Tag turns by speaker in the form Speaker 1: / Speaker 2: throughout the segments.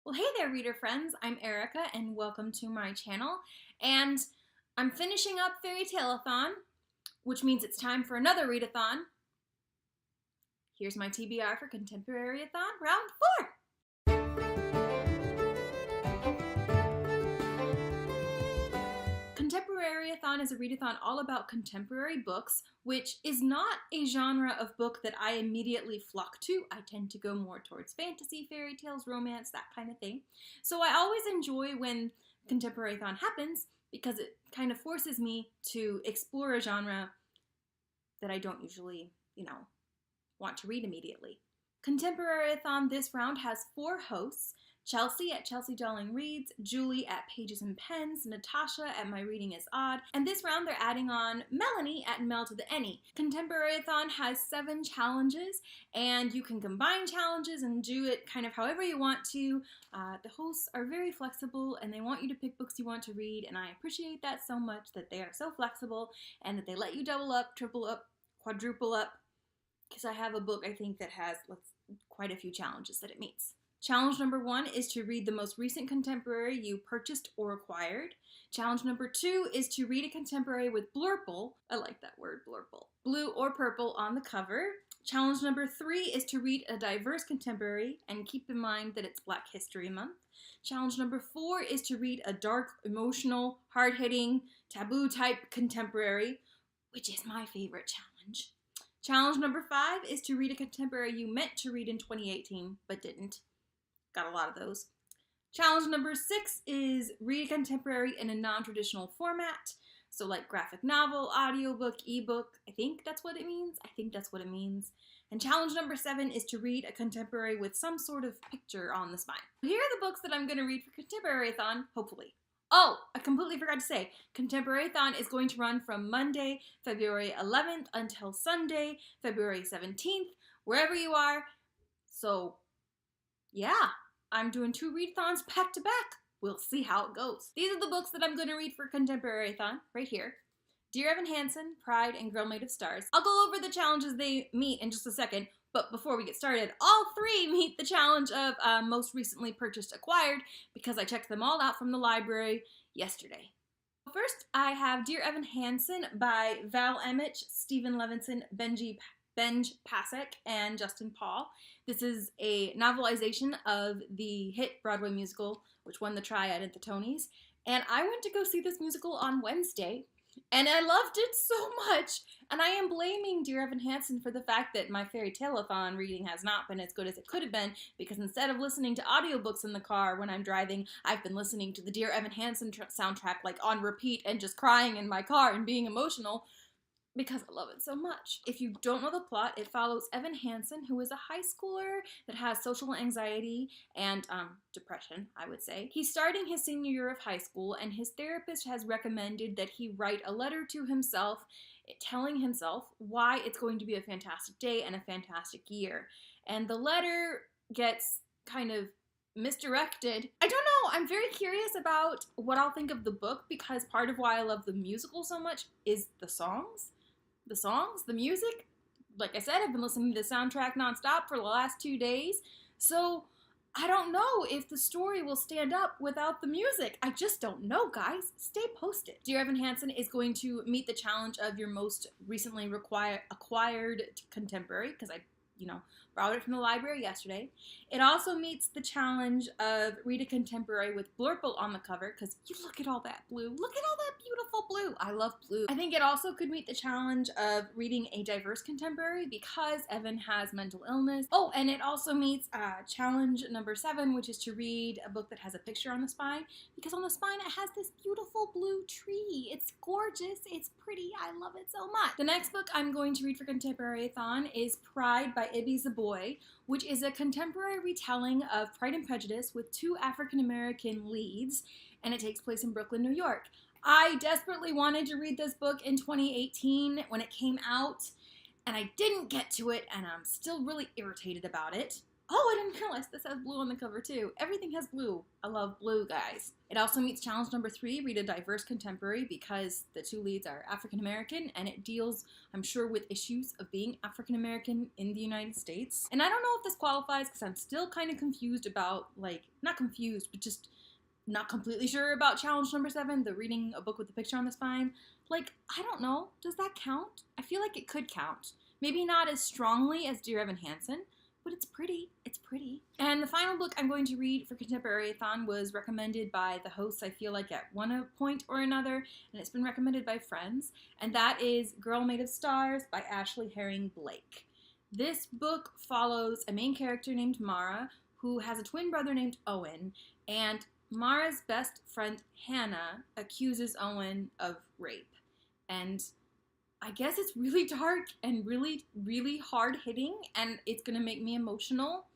Speaker 1: Well, hey there, reader friends. I'm Erica, and welcome to my channel. And I'm finishing up Fairytale-a-thon, which means it's time for another readathon. Here's my TBR for Contemporaryathon Round 4. Contemporaryathon is a readathon all about contemporary books, which is not a genre of book that I immediately flock to. I tend to go more towards fantasy, fairy tales, romance, that kind of thing. So I always enjoy when Contemporaryathon happens because it kind of forces me to explore a genre that I don't usually, want to read immediately. Contemporaryathon this round has 4 hosts: Chelsea at Chelsea Darling Reads, Julie at Pages and Pens, Natasha at My Reading is Odd, and this round they're adding on Melanie at Mel to the Any. Contemporaryathon has 7 challenges, and you can combine challenges and do it kind of however you want to. The hosts are very flexible, and they want you to pick books you want to read, and I appreciate that so much, that they are so flexible, and that they let you double up, triple up, quadruple up, because I have a book I think that has quite a few challenges that it meets. Challenge number 1 is to read the most recent contemporary you purchased or acquired. Challenge number 2 is to read a contemporary with blurple, I like that word, blurple, blue or purple on the cover. Challenge number 3 is to read a diverse contemporary, and keep in mind that it's Black History Month. Challenge number 4 is to read a dark, emotional, hard-hitting, taboo-type contemporary, which is my favorite challenge. Challenge number 5 is to read a contemporary you meant to read in 2018, but didn't. Got a lot of those. Challenge number 6 is read a contemporary in a non-traditional format. So like graphic novel, audiobook, ebook. I think that's what it means. And challenge number 7 is to read a contemporary with some sort of picture on the spine. Here are the books that I'm going to read for Contemporaryathon, hopefully. Oh, I completely forgot to say, Contemporaryathon is going to run from Monday, February 11th until Sunday, February 17th, wherever you are. So, yeah, I'm doing 2 readathons back to back. We'll see how it goes. These are the books that I'm going to read for Contemporaryathon, right here. Dear Evan Hansen, Pride, and Girl Made of Stars. I'll go over the challenges they meet in just a second, but before we get started, all 3 meet the challenge of most recently purchased acquired, because I checked them all out from the library yesterday. First, I have Dear Evan Hansen by Val Emmich, Stephen Levinson, Benj Pasek, and Justin Paul. This is a novelization of the hit Broadway musical, which won the Triad at the Tonys. And I went to go see this musical on Wednesday, and I loved it so much. And I am blaming Dear Evan Hansen for the fact that my Fairytale-a-thon reading has not been as good as it could have been, because instead of listening to audiobooks in the car when I'm driving, I've been listening to the Dear Evan Hansen soundtrack like on repeat and just crying in my car and being emotional, because I love it so much. If you don't know the plot, it follows Evan Hansen, who is a high schooler that has social anxiety and depression, I would say. He's starting his senior year of high school, and his therapist has recommended that he write a letter to himself telling himself why it's going to be a fantastic day and a fantastic year. And the letter gets kind of misdirected. I don't know, I'm very curious about what I'll think of the book, because part of why I love the musical so much is the songs. The music. Like I said, I've been listening to the soundtrack nonstop for the last 2 days, so I don't know if the story will stand up without the music. I just don't know, guys. Stay posted. Dear Evan Hansen is going to meet the challenge of your most recently acquired contemporary, because I borrowed it from the library yesterday. It also meets the challenge of read a contemporary with blurple on the cover, because you look at all that blue. Look at all that beautiful blue. I love blue. I think it also could meet the challenge of reading a diverse contemporary, because Evan has mental illness. Oh, and it also meets challenge number 7, which is to read a book that has a picture on the spine, because on the spine it has this beautiful blue tree. It's gorgeous. It's pretty. I love it so much. The next book I'm going to read for Contemporaryathon is Pride by Ibby Zaboy, which is a contemporary retelling of Pride and Prejudice with 2 African-American leads, and it takes place in Brooklyn, New York. I desperately wanted to read this book in 2018 when it came out, and I didn't get to it, and I'm still really irritated about it. Oh, I didn't realize this has blue on the cover too. Everything has blue. I love blue, guys. It also meets challenge number 3, read a diverse contemporary, because the 2 leads are African American, and it deals, I'm sure, with issues of being African American in the United States. And I don't know if this qualifies because I'm still kind of confused about, like, not confused, but just not completely sure about challenge number 7, the reading a book with a picture on the spine. Like, I don't know. Does that count? I feel like it could count. Maybe not as strongly as Dear Evan Hansen, but it's pretty. It's pretty. And the final book I'm going to read for Contemporaryathon was recommended by the hosts, I feel like, at one point or another, and it's been recommended by friends, and that is Girl Made of Stars by Ashley Herring Blake. This book follows a main character named Mara, who has a twin brother named Owen, and Mara's best friend Hannah accuses Owen of rape. And I guess it's really dark and really, really hard-hitting, and it's gonna make me emotional,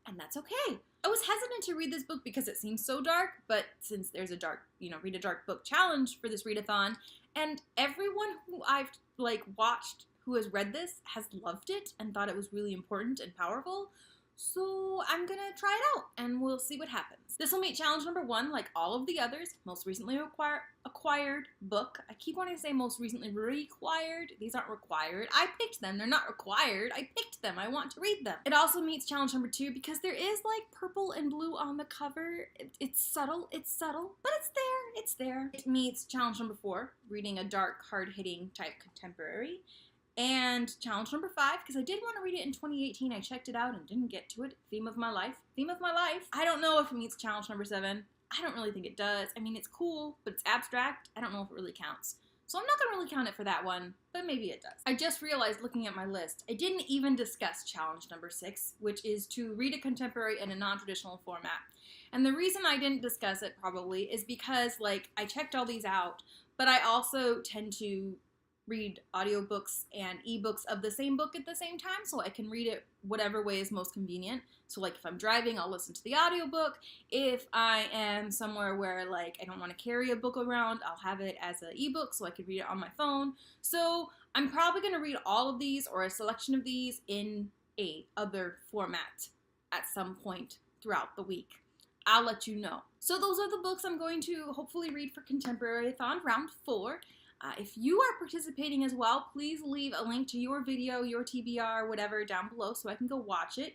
Speaker 1: and that's okay. I was hesitant to read this book because it seems so dark, but since there's a dark, read a dark book challenge for this readathon, and everyone who I've, watched who has read this has loved it and thought it was really important and powerful, so I'm gonna try it out, and we'll see what happens. This will meet challenge number 1, like all of the others, most recently acquired book. I keep wanting to say most recently required. These aren't required. I picked them. They're not required. I picked them. I want to read them. It also meets challenge number 2 because there is, purple and blue on the cover. It's subtle, but it's there. It's there. It meets challenge number 4, reading a dark, hard-hitting type contemporary. And challenge number 5, because I did want to read it in 2018. I checked it out and didn't get to it. Theme of my life. Theme of my life. I don't know if it meets challenge number 7. I don't really think it does. I mean, it's cool, but it's abstract. I don't know if it really counts. So I'm not going to really count it for that one, but maybe it does. I just realized looking at my list, I didn't even discuss challenge number 6, which is to read a contemporary in a non-traditional format. And the reason I didn't discuss it probably is because, I checked all these out, but I also tend to read audiobooks and ebooks of the same book at the same time, so I can read it whatever way is most convenient. So if I'm driving, I'll listen to the audiobook. If I am somewhere where I don't want to carry a book around, I'll have it as an ebook so I could read it on my phone. So I'm probably going to read all of these or a selection of these in a other format at some point throughout the week. I'll let you know. So those are the books I'm going to hopefully read for Contemporaryathon Round 4. If you are participating as well, please leave a link to your video, your TBR, whatever, down below so I can go watch it.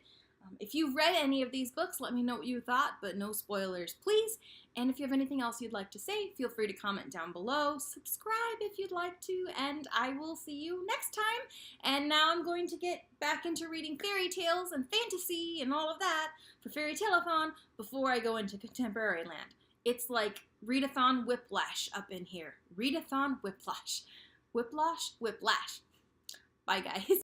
Speaker 1: If you've read any of these books, let me know what you thought, but no spoilers, please. And if you have anything else you'd like to say, feel free to comment down below. Subscribe if you'd like to, and I will see you next time. And now I'm going to get back into reading fairy tales and fantasy and all of that for Fairy Tale-a-thon before I go into Contemporary Land. It's like Readathon Whiplash up in here. Readathon Whiplash. Whiplash, Whiplash. Bye, guys.